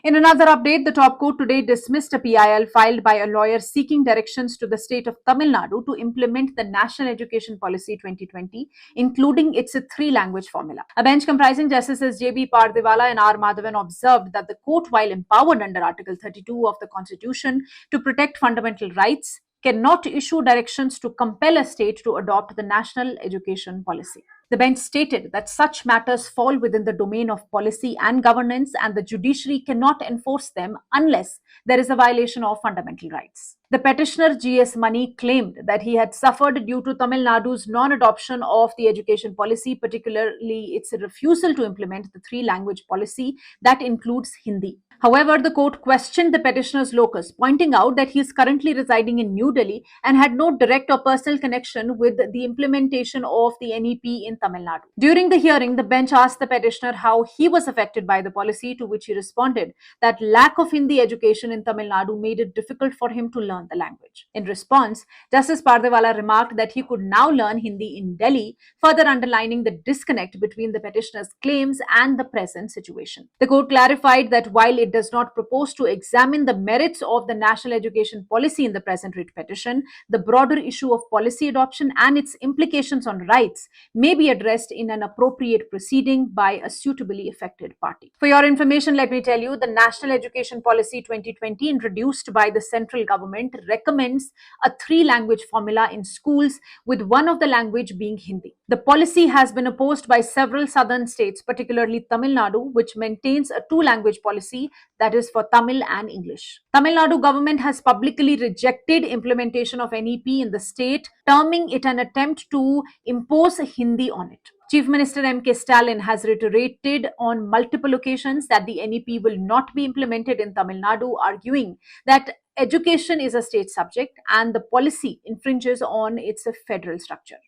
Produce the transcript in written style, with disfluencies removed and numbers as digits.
In another update, the top court today dismissed a PIL filed by a lawyer seeking directions to the state of Tamil Nadu to implement the National Education Policy 2020, including its three-language formula. A bench comprising Justices J.B. Pardiwala and R. Madhavan observed that the court, while empowered under Article 32 of the Constitution to protect fundamental rights, cannot issue directions to compel a state to adopt the national education policy. The bench stated that such matters fall within the domain of policy and governance, and the judiciary cannot enforce them unless there is a violation of fundamental rights. The petitioner G.S. Mani claimed that he had suffered due to Tamil Nadu's non-adoption of the education policy, particularly its refusal to implement the three-language policy that includes Hindi. However, the court questioned the petitioner's locus, pointing out that he is currently residing in New Delhi and had no direct or personal connection with the implementation of the NEP in Tamil Nadu. During the hearing, the bench asked the petitioner how he was affected by the policy, to which he responded that lack of Hindi education in Tamil Nadu made it difficult for him to learn the language. In response, Justice Pardiwala remarked that he could now learn Hindi in Delhi, further underlining the disconnect between the petitioner's claims and the present situation. The court clarified that while it does not propose to examine the merits of the national education policy in the present writ petition, the broader issue of policy adoption and its implications on rights may be addressed in an appropriate proceeding by a suitably affected party. For your information, let me tell you, the National Education Policy 2020 introduced by the central government recommends a three-language formula in schools, with one of the language being Hindi. The policy has been opposed by several southern states, particularly Tamil Nadu, which maintains a two-language policy that is for Tamil and English. Tamil Nadu government has publicly rejected implementation of NEP in the state, terming it an attempt to impose Hindi on it. Chief Minister M.K. Stalin has reiterated on multiple occasions that the NEP will not be implemented in Tamil Nadu, arguing that education is a state subject and the policy infringes on its federal structure.